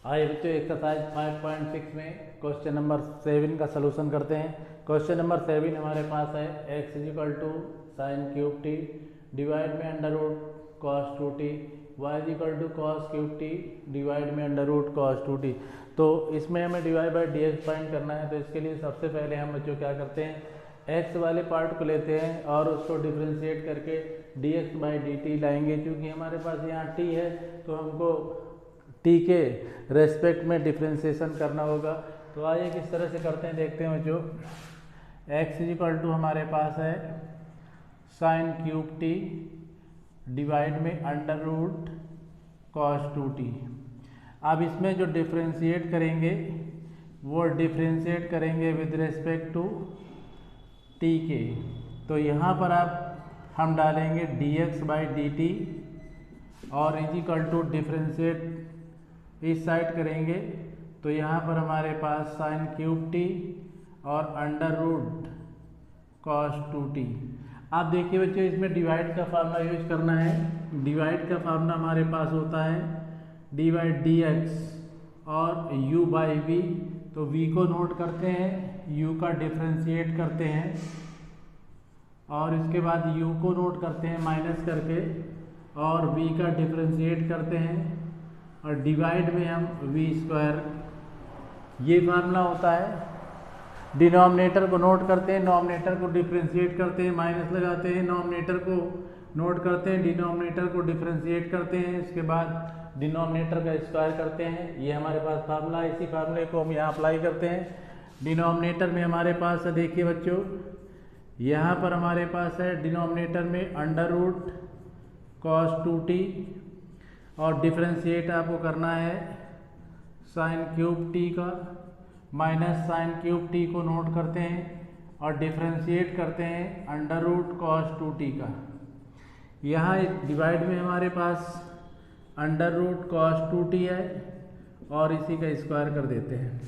आइए बच्चों एक्सरसाइज 5.6 में क्वेश्चन नंबर 7 का सलूशन करते हैं। क्वेश्चन नंबर 7 हमारे पास है x equal to sine cube t divide में under root cos 2t, y equal to cos cube t divide में अंडर रूट कॉस 2t। तो इसमें हमें divide by d x find करना है। तो इसके लिए सबसे पहले हम बच्चों क्या करते हैं, x वाले पार्ट को लेते हैं और उसको डिफ्रेंशिएट करके dx बाई डी टी लाएंगे। क्योंकि हमारे पास यहाँ t है तो हमको t के रेस्पेक्ट में डिफ्रेंशिएशन करना होगा। तो आइए किस तरह से करते हैं देखते हैं बच्चों। x इजिकल टू हमारे पास है साइन क्यूब टी डिवाइड में अंडर रूट कॉस 2t। अब इसमें जो डिफ्रेंशिएट करेंगे वो डिफ्रेंशिएट करेंगे विद रेस्पेक्ट टू t के। तो यहाँ पर आप हम डालेंगे dx बाई डी टी और इजिकल टू डिफ्रेंशिएट इस साइड करेंगे। तो यहाँ पर हमारे पास साइन क्यूब टी और अंडर रूट कॉस 2t। आप देखिए बच्चों इसमें डिवाइड का फार्मूला यूज करना है। डिवाइड का फार्मूला हमारे पास होता है डी बाई डी एक्स और u बाई वी। तो v को नोट करते हैं, u का डिफ्रेंशिएट करते हैं और इसके बाद u को नोट करते हैं माइनस करके और v का डिफ्रेंशिएट करते हैं और डिवाइड में हम v स्क्वायर, ये फार्मूला होता है। डिनोमिनेटर को नोट करते हैं, नोमिनेटर को डिफ्रेंशिएट करते हैं, माइनस लगाते हैं, नोमिनेटर को नोट करते हैं, डिनोमिनेटर को डिफ्रेंशिएट करते हैं, इसके बाद डिनोमिनेटर का स्क्वायर करते हैं। ये हमारे पास फार्मूला है। इसी फार्मूले को हम यहाँ अप्लाई करते हैं। डिनोमिनेटर में हमारे पास है, देखिए बच्चों यहाँ पर हमारे पास है डिनोमिनेटर में अंडर रूट कॉस 2t और डिफ्रेंशिएट आपको करना है साइन क्यूब टी का, माइनस साइन क्यूब टी को नोट करते हैं और डिफ्रेंशिएट करते हैं अंडर रूट कॉस 2t का। यहाँ डिवाइड में हमारे पास अंडर रूट कॉस 2t है और इसी का स्क्वायर कर देते हैं।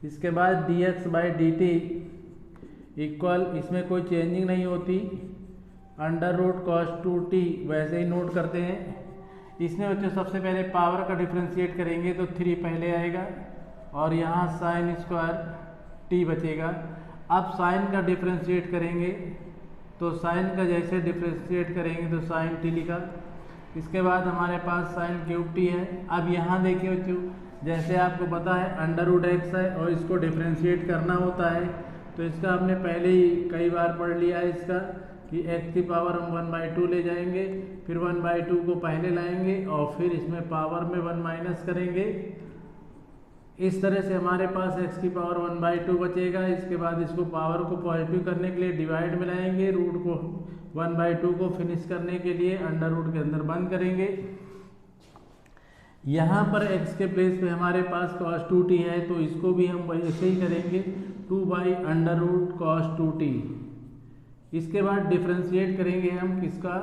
इसके बाद dx by d T equal, इसमें कोई चेंजिंग नहीं होती, अंडर रूट कॉस 2t वैसे ही नोट करते हैं। इसमें बच्चों सबसे पहले पावर का डिफ्रेंशिएट करेंगे तो 3 पहले आएगा और यहाँ साइन स्क्वायर t बचेगा। अब साइन का डिफ्रेंशिएट करेंगे तो साइन का जैसे डिफ्रेंशिएट करेंगे तो साइन t लिखा। इसके बाद हमारे पास साइन क्यूब टी है। अब यहाँ देखिए बच्चों जैसे आपको पता है अंडर रूट एक्स है और इसको डिफ्रेंशिएट करना होता है। तो इसका हमने पहले ही कई बार पढ़ लिया है इसका कि x की पावर हम 1/2 ले जाएंगे, फिर 1/2 को पहले लाएंगे और फिर इसमें पावर में 1 माइनस करेंगे। इस तरह से हमारे पास x की पावर 1/2 बचेगा। इसके बाद इसको पावर को पॉजिटिव करने के लिए डिवाइड में लाएंगे, रूट को 1/2 को फिनिश करने के लिए अंडर रूट के अंदर बंद करेंगे। यहाँ पर x के प्लेस पे हमारे पास cos 2t है तो इसको भी हम ऐसे ही करेंगे 2 by under root cos 2t। इसके बाद डिफ्रेंशिएट करेंगे हम किसका,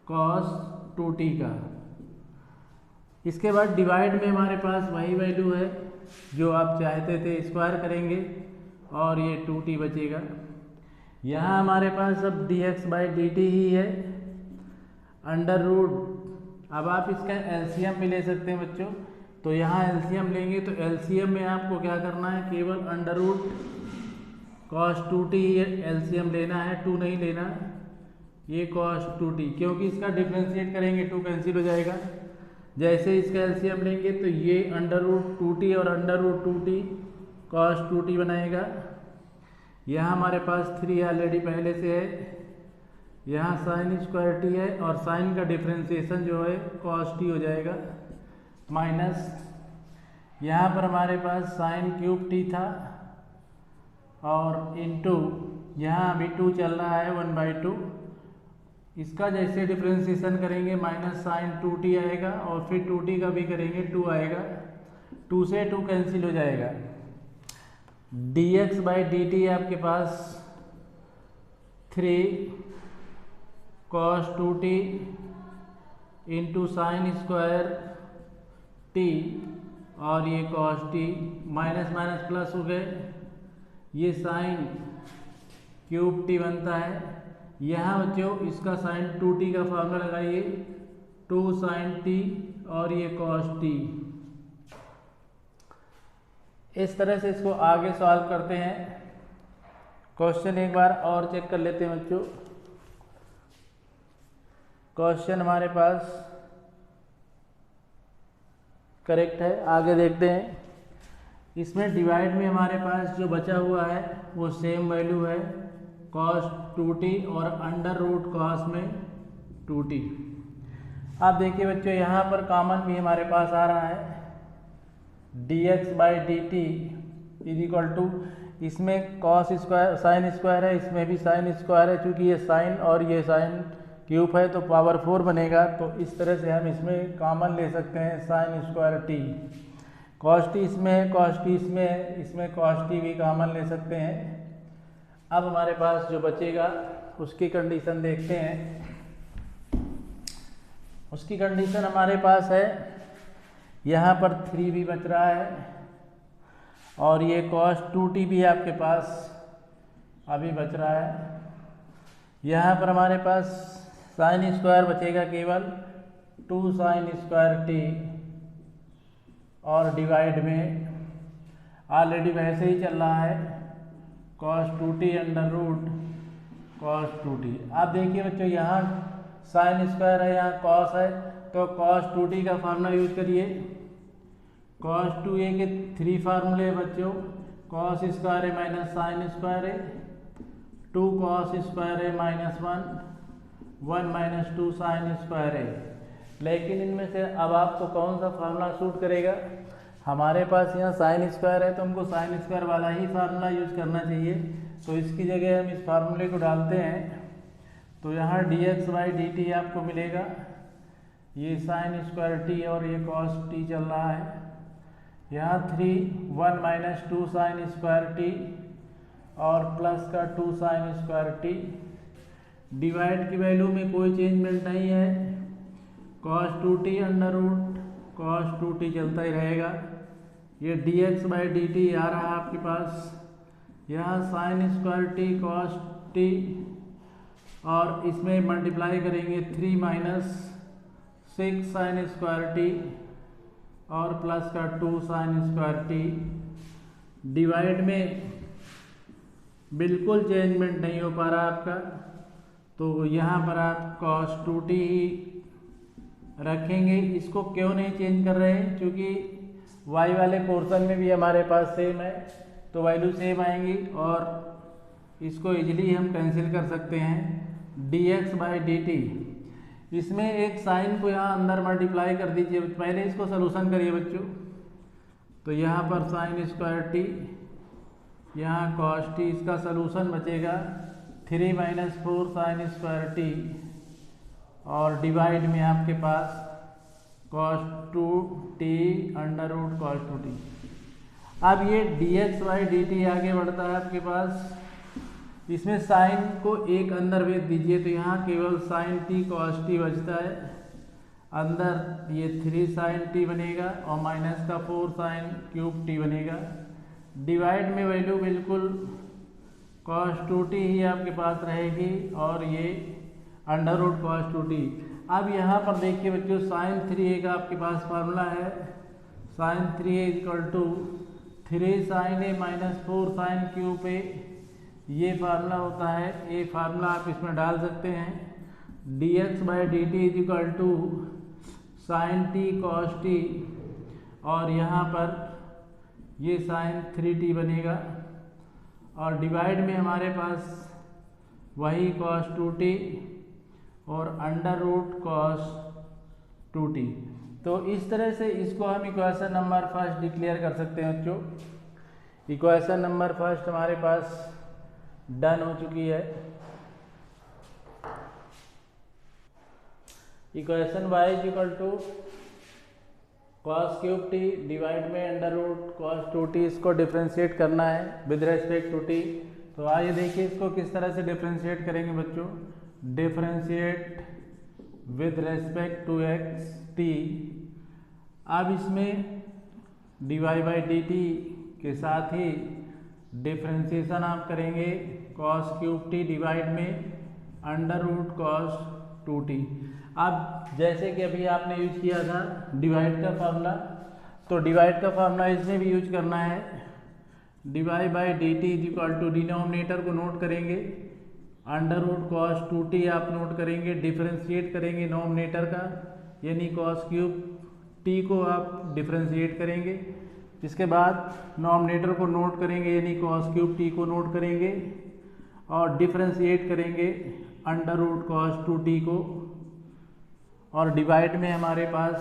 cos 2t का। इसके बाद डिवाइड में हमारे पास वही वैल्यू है जो आप चाहते थे, स्क्वायर करेंगे और ये 2t बचेगा। यहाँ हमारे पास अब dx बाई डी टी ही है अंडर रूट। अब आप इसका एलसीएम भी ले सकते हैं बच्चों। तो यहाँ एलसीएम लेंगे तो एलसीएम में आपको क्या करना है, केवल under root cos 2t LCM लेना है, 2 नहीं लेना, ये कॉस 2t, क्योंकि इसका डिफ्रेंशिएट करेंगे 2 कैंसिल हो जाएगा। जैसे इसका एलसीएम लेंगे तो ये अंडर रूट 2t और under root 2t cos 2t बनाएगा। यहाँ हमारे पास 3 ऑलरेडी पहले से है, यहाँ साइन स्क्वायर टी है और साइन का डिफ्रेंशिएशन जो है कॉस टी हो जाएगा, माइनस यहाँ पर हमारे पास साइन क्यूब टी था और इनटू यहाँ अभी 2 चल रहा है 1/2। इसका जैसे डिफ्रेंशिएशन करेंगे माइनस साइन 2t आएगा और फिर 2t का भी करेंगे 2 आएगा, 2 से 2 कैंसिल हो जाएगा। dx बाई डी टी आपके पास 3 cos 2t into sine square t और ये cos t, minus minus plus हो गए, ये साइन क्यूब t बनता है। यहाँ बच्चों इसका साइन 2t का फार्मूला लगाइए, 2 sin t और ये cos t, इस तरह से इसको आगे सॉल्व करते हैं। क्वेश्चन एक बार और चेक कर लेते हैं बच्चों। क्वेश्चन हमारे पास करेक्ट है, आगे देखते हैं। इसमें डिवाइड में हमारे पास जो बचा हुआ है वो सेम वैल्यू है cos 2t और अंडर रूट cos में 2t। आप देखिए बच्चों यहाँ पर कॉमन भी हमारे पास आ रहा है dx by d t is equal to, इसमें cos स्क्वायर साइन स्क्वायर है, इसमें भी साइन स्क्वायर है, चूँकि ये साइन और ये साइन क्यूब है तो पावर 4 बनेगा। तो इस तरह से हम इसमें कॉमन ले सकते हैं sign square T. Cos T इसमें है, कॉस टी इसमें है, इसमें कॉस टी भी कॉमन ले सकते हैं। अब हमारे पास जो बचेगा उसकी कंडीशन देखते हैं। उसकी कंडीशन हमारे पास है यहाँ पर 3 भी बच रहा है और ये cos 2t भी आपके पास अभी बच रहा है। यहाँ पर हमारे पास साइन स्क्वायर बचेगा केवल 2 साइन स्क्वायर टी और डिवाइड में ऑलरेडी वैसे ही चल रहा है cos 2t under root cos 2t। आप देखिए बच्चों यहाँ साइन स्क्वायर है, यहाँ cos है, तो cos 2t का फार्मूला यूज करिए। cos 2a के 3 फार्मूले बच्चों, cos स्क्वायर है माइनस साइन स्क्वायर है, 2 cos स्क्वायर है माइनस 1 माइनस 2 साइन स्क्वायर है। लेकिन इनमें से अब आपको कौन सा फार्मूला सूट करेगा? हमारे पास यहाँ साइन स्क्वायर है तो हमको साइन स्क्वायर वाला ही फार्मूला यूज करना चाहिए। तो इसकी जगह हम इस फार्मूले को डालते हैं तो यहाँ dx बाई डी टी आपको मिलेगा, ये साइन स्क्वायर टी और ये cos टी चल रहा है। यहाँ 1 माइनस 2 साइन स्क्वायर टी और प्लस का 2 साइन स्क्वायर टी। डिवाइड की वैल्यू में कोई चेंजमेंट नहीं है, cos 2t under root cos 2t चलता ही रहेगा। ये dx बाई डी टी आ रहा है आपके पास, यहाँ sign square T cos t और इसमें मल्टीप्लाई करेंगे 3 माइनस 6 साइन स्क्वायर टी और प्लस का 2 साइन स्क्वायर टी। डिवाइड में बिल्कुल चेंजमेंट नहीं हो पा रहा आपका, तो यहाँ पर आप cos 2t ही रखेंगे। इसको क्यों नहीं चेंज कर रहे हैं? क्योंकि y वाले पोर्शन में भी हमारे पास सेम है तो वैल्यू सेम आएंगी और इसको इजीली हम कैंसिल कर सकते हैं। dx बाई डी टी, इसमें एक साइन को यहाँ अंदर मल्टीप्लाई कर दीजिए। पहले इसको सलूशन करिए बच्चों। तो यहाँ पर साइन स्क्वायर टी, यहाँ cos टी, इसका सलूशन बचेगा 3 माइनस 4 साइन स्क्वायर टी और डिवाइड में आपके पास cos 2t under root cos 2t। अब ये dx बाई डी टी आगे बढ़ता है आपके पास, इसमें साइन को एक अंदर भेज दीजिए तो यहाँ केवल साइन टी cos टी बचता है। अंदर ये 3 साइन टी बनेगा और माइनस का 4 साइन क्यूब टी बनेगा। डिवाइड में वैल्यू बिल्कुल cos 2t ही आपके पास रहेगी और ये अंडर रूट cos 2t। अब यहाँ पर देखिए बच्चों साइन 3a का आपके पास फार्मूला है, sine 3a equal to 3 sine a minus 4 sine cube a, ये फार्मूला होता है। ये फार्मूला आप इसमें डाल सकते हैं। dx by d t is equal to sine t cos t और यहाँ पर ये साइन 3t बनेगा और डिवाइड में हमारे पास वही cos 2t और अंडर रूट cos 2t। तो इस तरह से इसको हम इक्वेशन नंबर फर्स्ट डिक्लेयर कर सकते हैं बच्चों। इक्वेशन नंबर फर्स्ट हमारे पास डन हो चुकी है। Equation y is equal to cos cube t divide में अंडर रूट cos 2t, इसको डिफ्रेंशिएट करना है विद रेस्पेक्ट टू t। तो आइए देखिए इसको किस तरह से डिफ्रेंशिएट करेंगे बच्चों। Differentiate with respect to x t। अब इसमें dy बाई डी टी के साथ ही डिफ्रेंशिएशन आप करेंगे cos क्यूब टी डिवाइड में अंडर रूट cos 2t। अब जैसे कि अभी आपने यूज किया था डिवाइड का फार्मूला, तो डिवाइड का फार्मूला इसमें भी यूज करना है। Dy by d t is equal to, denominator को नोट करेंगे, अंडर रूट कॉस 2t आप नोट करेंगे, डिफ्रेंशिएट करेंगे नोमिनेटर का, यानी कॉस क्यूब t को आप डिफ्रेंशिएट करेंगे। इसके बाद नोमिनेटर को नोट करेंगे, यानी कॉस क्यूब t को नोट करेंगे और डिफ्रेंशिएट करेंगे अंडर रूट कॉस 2t को, और डिवाइड में हमारे पास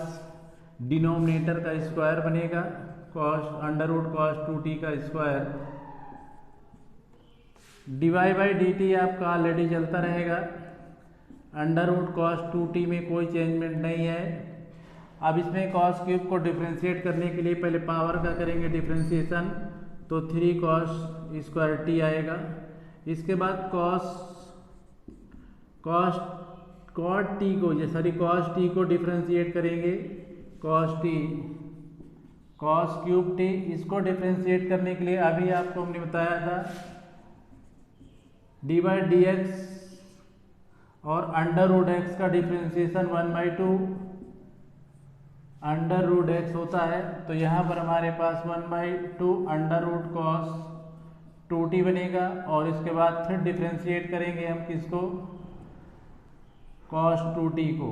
डिनोमिनेटर का स्क्वायर बनेगा, cos under root cos 2t का square. Dy by d t आपका ऑलरेडी चलता रहेगा, अंडर रूट कॉस 2t में कोई चेंजमेंट नहीं है। अब इसमें कॉस क्यूब को डिफ्रेंशिएट करने के लिए पहले पावर का करेंगे डिफ्रेंशिएशन, तो 3 कॉस स्क्वायर t आएगा। इसके बाद कॉस t को, ये सॉरी कॉस t को डिफ्रेंशिएट करेंगे, cos t cos cube t, इसको डिफ्रेंशिएट करने के लिए अभी आपको हमने बताया था डी बाई डी एक्स और अंडर रूट एक्स का डिफ्रेंशिएशन 1/2 अंडर रूट एक्स होता है, तो यहाँ पर हमारे पास 1/2 अंडर रूट कॉस 2t बनेगा। और इसके बाद फिर डिफ्रेंशिएट करेंगे हम किसको, कॉस 2t को।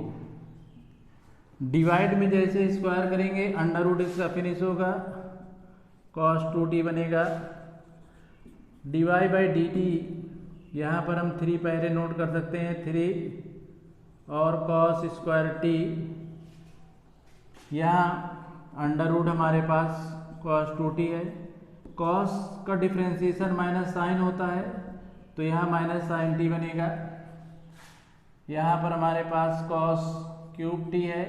डिवाइड में जैसे स्क्वायर करेंगे अंडर रूट इसका फिनिश होगा, कॉस 2t बनेगा। डिवाई बाई डी टी, यहाँ पर हम 3 पहले नोट कर सकते हैं, 3 और कॉस स्क्वायर t, यहाँ अंडर रूट हमारे पास कॉस 2t है। कॉस का डिफ्रेंशिएशन माइनस साइन होता है, तो यहाँ माइनस साइन t बनेगा। यहाँ पर हमारे पास कॉस क्यूब t है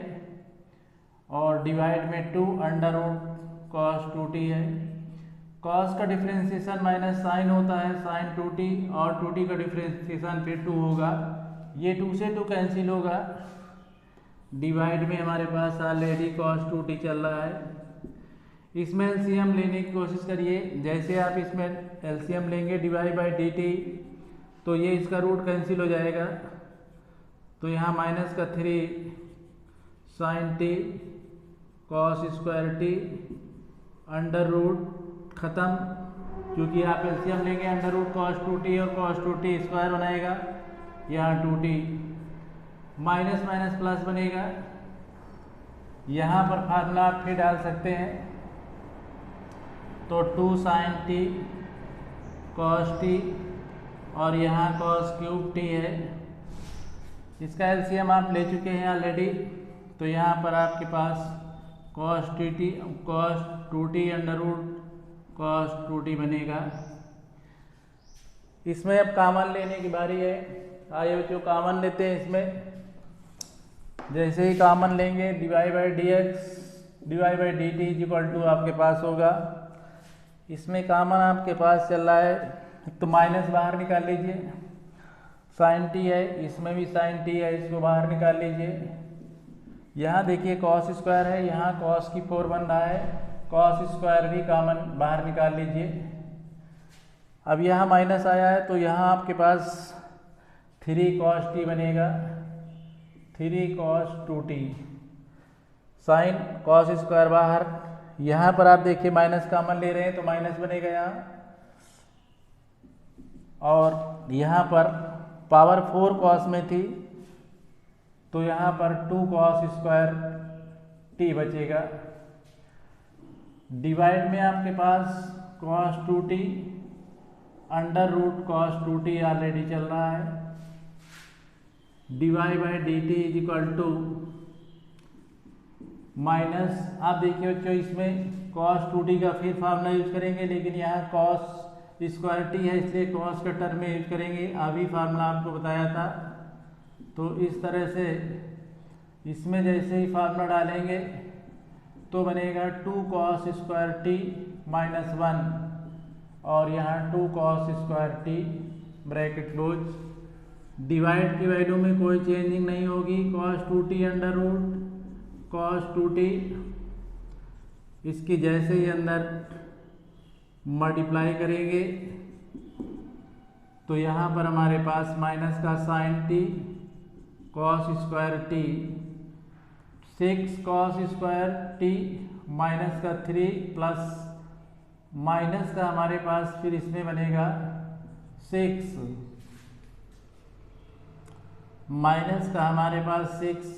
और डिवाइड में 2 अंडर रूट कॉस 2t है। कॉस का डिफ्रेंशिएशन माइनस साइन होता है, साइन 2t, और 2t का डिफ्रेंशिएशन फिर 2 होगा, ये 2 से 2 कैंसिल होगा। डिवाइड में हमारे पास ऑलरेडी कॉस 2t चल रहा है। इसमें एलसीएम लेने की कोशिश करिए, जैसे आप इसमें एलसीएम लेंगे डिवाइड बाई डी टी, तो ये इसका रूट कैंसिल हो जाएगा, तो यहाँ माइनस का 3 sine t cos square t under root खत्म, क्योंकि आप एलसीएम लेंगे अंडर रूट कॉस 2t और कॉस 2t स्क्वायर बनाएगा, यहाँ 2t माइनस माइनस प्लस बनेगा। यहाँ पर फार्मूला आप फिर डाल सकते हैं, तो 2 साइन t कॉस t और यहाँ कॉस क्यूब t है, इसका एलसीएम आप ले चुके हैं ऑलरेडी, तो यहाँ पर आपके पास cos 2t under root cos 2t बनेगा। इसमें अब कॉमन लेने की बारी है, आइए बच्चों कॉमन लेते हैं। इसमें जैसे ही कॉमन लेंगे dy by d x dy by d t is equal to आपके पास होगा। इसमें कॉमन आपके पास चल रहा है, तो माइनस बाहर निकाल लीजिए, साइन t है, इसमें भी साइन t है, इसको बाहर निकाल लीजिए। यहाँ देखिए कॉस स्क्वायर है, यहाँ कॉस की 4 बन रहा है, कॉस स्क्वायर भी कॉमन बाहर निकाल लीजिए। अब यहाँ माइनस आया है, तो यहाँ आपके पास 3 कॉस t बनेगा, 3 cos 2t, sine cos square बाहर। यहाँ पर आप देखिए माइनस कॉमन ले रहे हैं, तो माइनस बनेगा यहाँ, और यहाँ पर पावर 4 कॉस में थी, तो यहाँ पर 2 कॉस स्क्वायर t बचेगा। डिवाइड में आपके पास cos 2t under root cos 2t already चल रहा है, divide by d t is equal to minus, आप देखिए बच्चों इसमें कॉस 2t का फिर फार्मूला यूज करेंगे, लेकिन यहाँ कॉस स्क्वायर t है, इसलिए कॉस का टर्म में यूज करेंगे, अभी फार्मूला आपको बताया था। तो इस तरह से इसमें जैसे ही फार्मूला डालेंगे तो बनेगा 2 कॉस स्क्वायर t माइनस 1 और यहाँ 2 cos square t bracket close. Divide की वैल्यू में कोई चेंजिंग नहीं होगी, cos 2t under root cos 2t, इसकी जैसे ही अंदर मल्टीप्लाई करेंगे तो यहाँ पर हमारे पास माइनस का sine t cos square t, 6 cos square t minus का 3 प्लस माइनस का हमारे पास फिर इसमें बनेगा 6, माइनस का हमारे पास 6,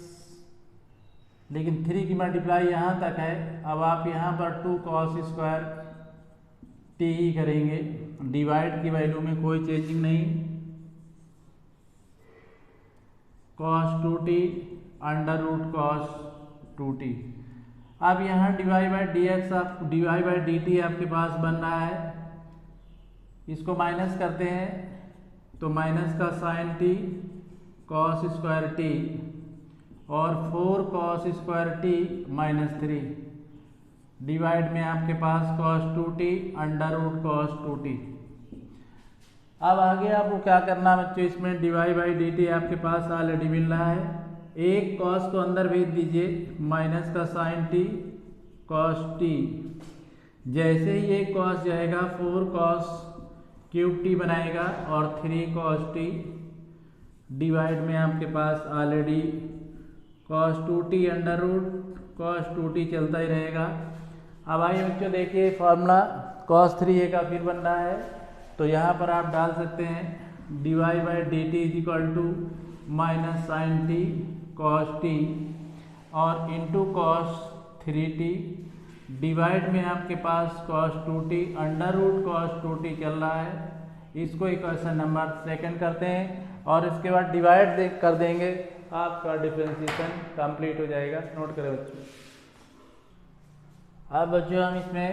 लेकिन 3 की मल्टीप्लाई यहाँ तक है। अब आप यहाँ पर 2 cos स्क्वायर टी ही करेंगे, डिवाइड की वैल्यू में कोई चेंजिंग नहीं, cos 2t under root cos 2t। अब यहाँ डिवाइड बाई डी एक्स आप डिवाइड बाई डी टी आपके पास बन रहा है, इसको माइनस करते हैं तो माइनस का sine t cos square t और 4 cos स्क्वायर टी -3 डिवाइड में आपके पास cos 2t under root cos 2t। अब आगे आपको क्या करना है बच्चों, इसमें डिवाइड बाई डी टी आपके पास ऑलरेडी मिल रहा है, एक cos को अंदर भेज दीजिए, माइनस का साइन टी cos t, जैसे ही एक cos जाएगा 4 cos क्यूब टी बनाएगा और 3 cos t डिवाइड में आपके पास already cos 2t under root cos 2t चलता ही रहेगा। अब आइए बच्चों देखिए फॉर्मूला cos 3a का फिर बन रहा है, तो यहाँ पर आप डाल सकते हैं divide by d t is equal to minus sine t cos t और इंटू cos 3t डिवाइड में आपके पास cos 2t under root cos 2t चल रहा है। इसको इक्वेशन नंबर 2 करते हैं और इसके बाद डिवाइड कर देंगे, आपका डिफरेंशिएशन कंप्लीट हो जाएगा। नोट करें बच्चों। अब बच्चों हम इसमें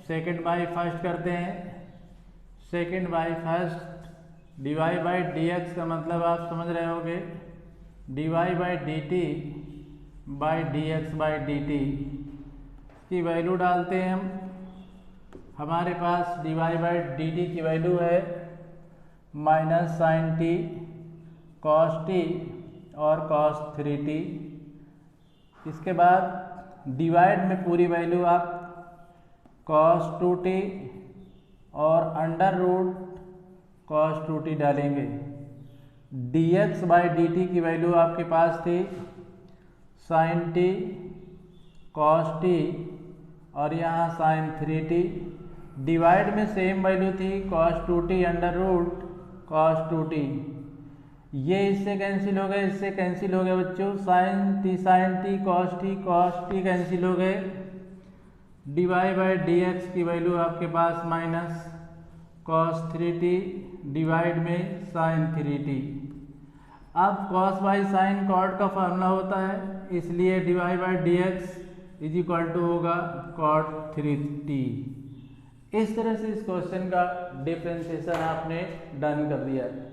सेकंड बाई फर्स्ट करते हैं। Second by first divide by d x का मतलब आप समझ रहे होंगे, divide by d t by d x by d t की वैल्यू डालते हैं हम। हमारे पास डिवाइड बाई डी टी की वैल्यू है minus sine t cos t और cos 3t। इसके बाद डिवाइड में पूरी वैल्यू आप cos 2t और अंडर रूट cos 2t डालेंगे। dx बाई डी टी की वैल्यू आपके पास थी साइन t cos t और यहाँ साइन 3t, डिवाइड में सेम वैल्यू थी cos 2t under root cos 2t। ये इससे कैंसिल हो गए, इससे कैंसिल हो गए बच्चों, sine t cos t cancel हो गए। डिवाइड बाई डी एक्स की वैल्यू आपके पास माइनस cos 3t डिवाइड में साइन 3t। अब cos बाई साइन कॉट का फार्मूला होता है, इसलिए divide by d x is equal to होगा cot 3t। इस तरह से इस क्वेश्चन का डिफरेंशिएशन आपने डन कर दिया है।